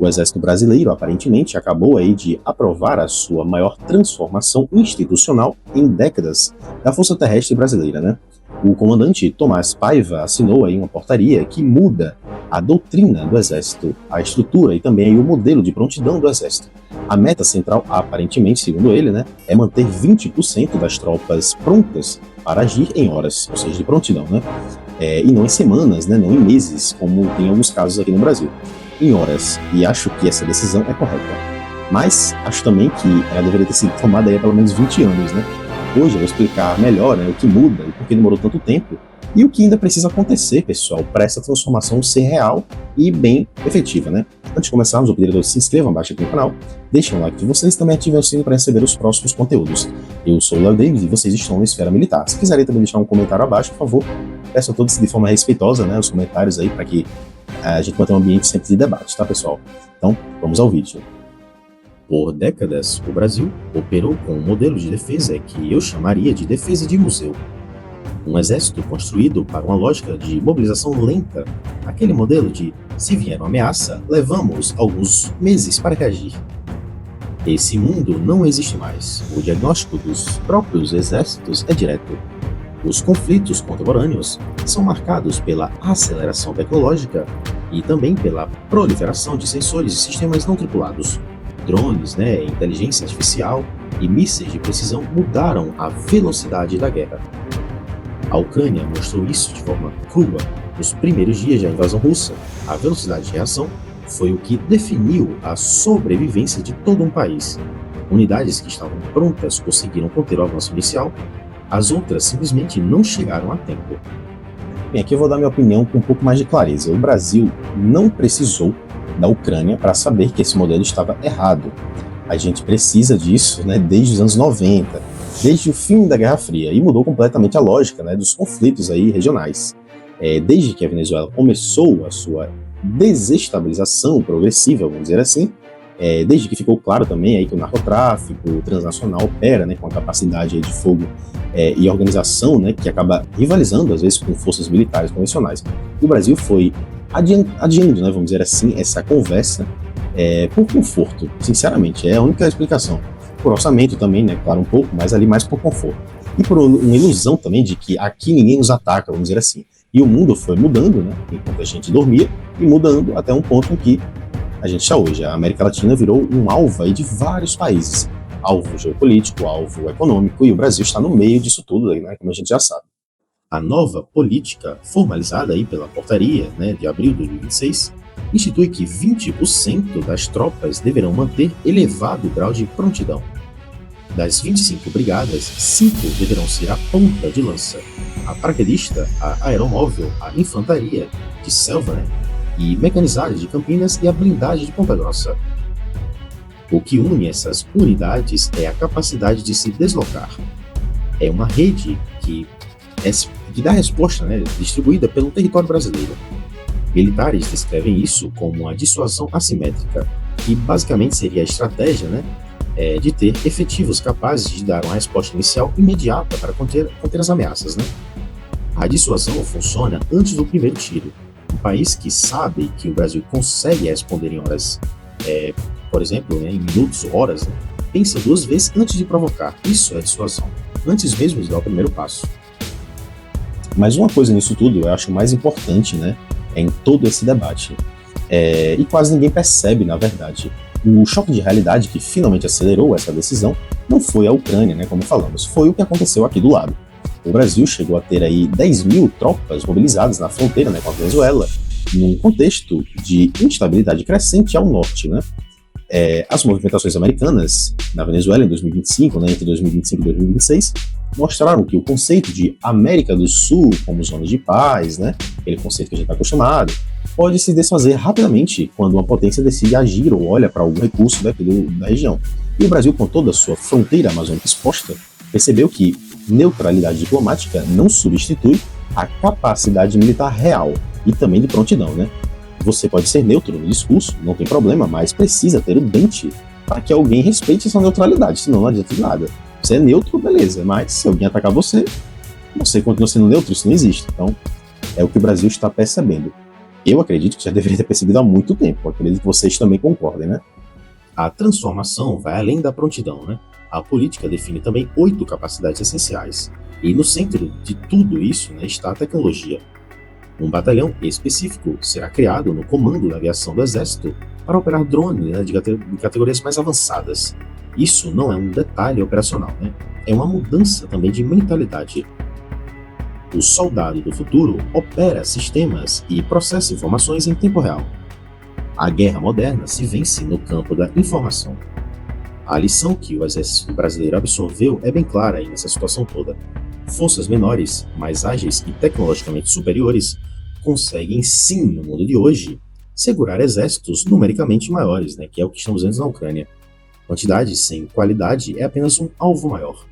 O Exército Brasileiro, aparentemente, acabou aí de aprovar a sua maior transformação institucional em décadas da Força Terrestre Brasileira, né? O comandante Tomás Paiva assinou aí uma portaria que muda a doutrina do Exército, a estrutura e também aí o modelo de prontidão do Exército. A meta central, aparentemente, segundo ele, né, é manter 20% das tropas prontas para agir em horas, ou seja, de prontidão, né? E não em semanas, né, não em meses, como tem alguns casos aqui no Brasil, em horas. E acho que essa decisão é correta. Mas acho também que ela deveria ter sido tomada aí há pelo menos 20 anos, né? Hoje eu vou explicar melhor, né, o que muda e por que demorou tanto tempo e o que ainda precisa acontecer, pessoal, para essa transformação ser real e bem efetiva, né? Antes de começarmos, eu pediria que se inscrevam abaixo aqui no canal, deixem um like de vocês e também ativem o sininho para receber os próximos conteúdos. Eu sou o Léo Davis e vocês estão na Esfera Militar. Se quiserem também deixar um comentário abaixo, por favor, peço a todos de forma respeitosa, né, os comentários aí para que a gente mantenha um ambiente sempre de debate, tá, pessoal? Então, vamos ao vídeo. Por décadas, o Brasil operou com um modelo de defesa que eu chamaria de defesa de museu. Um exército construído para uma lógica de mobilização lenta, aquele modelo de, se vier uma ameaça, levamos alguns meses para reagir. Esse mundo não existe mais. O diagnóstico dos próprios exércitos é direto. Os conflitos contemporâneos são marcados pela aceleração tecnológica e também pela proliferação de sensores e sistemas não tripulados. Drones, inteligência artificial e mísseis de precisão mudaram a velocidade da guerra. A Ucrânia mostrou isso de forma crua nos primeiros dias da invasão russa. A velocidade de reação foi o que definiu a sobrevivência de todo um país. Unidades que estavam prontas conseguiram conter o avanço inicial, as outras simplesmente não chegaram a tempo. Bem, aqui eu vou dar minha opinião com um pouco mais de clareza. O Brasil não precisou da Ucrânia para saber que esse modelo estava errado. A gente precisa disso, desde os anos 90, desde o fim da Guerra Fria, e mudou completamente a lógica, dos conflitos aí regionais. Desde que a Venezuela começou a sua desestabilização progressiva, vamos dizer assim, desde que ficou claro também aí que o narcotráfico transnacional opera, com a capacidade aí de fogo e organização, que acaba rivalizando às vezes com forças militares convencionais. O Brasil foi adiando, vamos dizer assim, essa conversa por conforto, sinceramente, é a única explicação. Por orçamento também, claro, um pouco, mas ali mais por conforto. E por uma ilusão também de que aqui ninguém nos ataca, vamos dizer assim. E o mundo foi mudando, enquanto a gente dormia, e mudando até um ponto em que a gente está hoje. A América Latina virou um alvo aí de vários países. Alvo geopolítico, alvo econômico, e o Brasil está no meio disso tudo aí, como a gente já sabe. A nova política, formalizada aí pela portaria de abril de 2026, institui que 20% das tropas deverão manter elevado grau de prontidão. Das 25 brigadas, 5 deverão ser a ponta de lança, a paraquedista, a aeromóvel, a infantaria de selva e mecanizada de Campinas e a blindagem de Ponta Grossa. O que une essas unidades é a capacidade de se deslocar. É uma rede que dá resposta, distribuída pelo território brasileiro. Militares descrevem isso como uma dissuasão assimétrica, que basicamente seria a estratégia de ter efetivos capazes de dar uma resposta inicial imediata para conter as ameaças. A dissuasão funciona antes do primeiro tiro. Um país que sabe que o Brasil consegue responder em horas, por exemplo, em minutos ou horas, pensa 2 vezes antes de provocar. Isso é dissuasão, antes mesmo de dar o primeiro passo. Mas uma coisa nisso tudo eu acho mais importante, em todo esse debate, e quase ninguém percebe, na verdade. O choque de realidade que finalmente acelerou essa decisão não foi a Ucrânia, como falamos, foi o que aconteceu aqui do lado. O Brasil chegou a ter aí 10 mil tropas mobilizadas na fronteira com a Venezuela, num contexto de instabilidade crescente ao norte. As movimentações americanas na Venezuela em 2025, entre 2025 e 2026, mostraram que o conceito de América do Sul como zona de paz, aquele conceito que a gente está acostumado, pode se desfazer rapidamente quando uma potência decide agir ou olha para algum recurso da região. E o Brasil, com toda a sua fronteira amazônica exposta, percebeu que neutralidade diplomática não substitui a capacidade militar real e também de prontidão. Você pode ser neutro no discurso, não tem problema, mas precisa ter o dente para que alguém respeite essa neutralidade, senão não adianta de nada. Você é neutro, beleza, mas se alguém atacar você continua sendo neutro, isso não existe. Então, é o que o Brasil está percebendo. Eu acredito que já deveria ter percebido há muito tempo, acredito que vocês também concordem, né? A transformação vai além da prontidão, né? A política define também 8 capacidades essenciais, e no centro de tudo isso, né, está a tecnologia. Um batalhão específico será criado no comando da aviação do Exército para operar drones, né, de categorias mais avançadas. Isso não é um detalhe operacional, né? É uma mudança também de mentalidade. O soldado do futuro opera sistemas e processa informações em tempo real. A guerra moderna se vence no campo da informação. A lição que o exército brasileiro absorveu é bem clara aí nessa situação toda. Forças menores, mais ágeis e tecnologicamente superiores conseguem sim, no mundo de hoje, segurar exércitos numericamente maiores, né, que é o que estamos vendo na Ucrânia. Quantidade sem qualidade é apenas um alvo maior.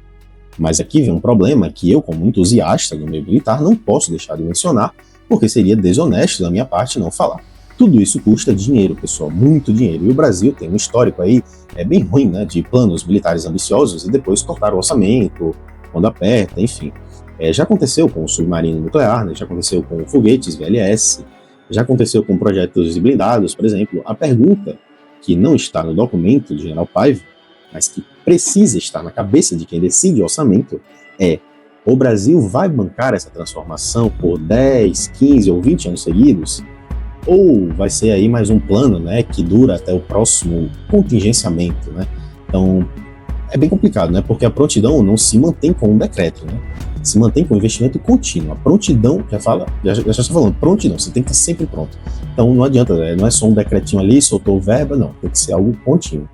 Mas aqui vem um problema que eu, como entusiasta do meio militar, não posso deixar de mencionar, porque seria desonesto da minha parte não falar. Tudo isso custa dinheiro, pessoal, muito dinheiro. E o Brasil tem um histórico aí bem ruim, né, de planos militares ambiciosos e depois cortar o orçamento, quando aperta, enfim. Já aconteceu com o submarino nuclear, né, já aconteceu com foguetes VLS, já aconteceu com projetos de blindados, por exemplo. A pergunta que não está no documento do general Paiva, mas que precisa estar na cabeça de quem decide o orçamento, é: o Brasil vai bancar essa transformação por 10, 15 ou 20 anos seguidos? Ou vai ser aí mais um plano, né, que dura até o próximo contingenciamento, né? Então, é bem complicado, né, porque a prontidão não se mantém com um decreto, né? Se mantém com investimento contínuo. A prontidão, já está falando, prontidão, você tem que estar sempre pronto. Então não adianta, né, não é só um decretinho ali, soltou verba, não, tem que ser algo contínuo.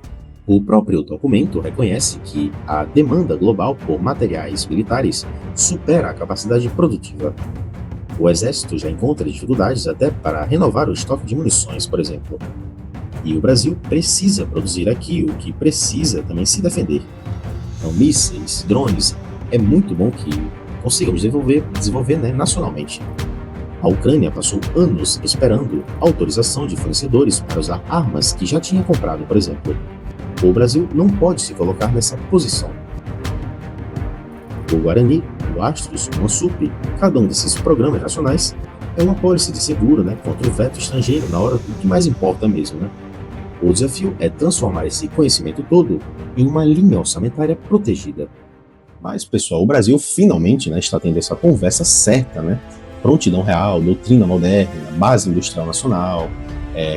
O próprio documento reconhece que a demanda global por materiais militares supera a capacidade produtiva. O Exército já encontra dificuldades até para renovar o estoque de munições, por exemplo. E o Brasil precisa produzir aqui o que precisa também se defender. Então, mísseis, drones, é muito bom que consigamos desenvolver, né, nacionalmente. A Ucrânia passou anos esperando autorização de fornecedores para usar armas que já tinha comprado, por exemplo. O Brasil não pode se colocar nessa posição. O Guarani, o Astros, o Mansup, cada um desses programas nacionais é uma pólice de seguro, né, contra o veto estrangeiro na hora do que mais importa mesmo, né? O desafio é transformar esse conhecimento todo em uma linha orçamentária protegida. Mas, pessoal, o Brasil finalmente, né, está tendo essa conversa certa, né? Prontidão real, doutrina moderna, base industrial nacional,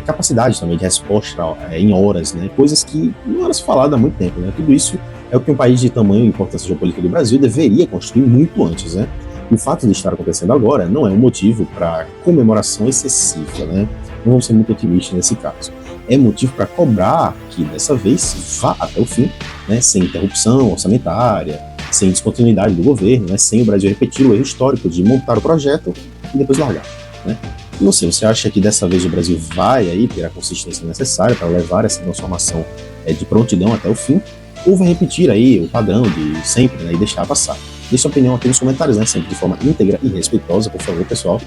capacidade também de resposta em horas, né? Coisas que não era se falado há muito tempo, né? Tudo isso é o que um país de tamanho e importância geopolítica do Brasil deveria construir muito antes, né? E o fato de estar acontecendo agora não é um motivo para comemoração excessiva, né? Não vamos ser muito otimistas nesse caso. É motivo para cobrar que dessa vez vá até o fim, né? Sem interrupção orçamentária, sem descontinuidade do governo, né? Sem o Brasil repetir o erro histórico de montar o projeto e depois largar, né? E você acha que dessa vez o Brasil vai aí ter a consistência necessária para levar essa transformação de prontidão até o fim? Ou vai repetir aí o padrão de sempre, né, e deixar passar? Deixe sua opinião aqui nos comentários, né, sempre de forma íntegra e respeitosa, por favor, pessoal.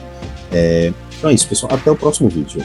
Então é isso, pessoal. Até o próximo vídeo.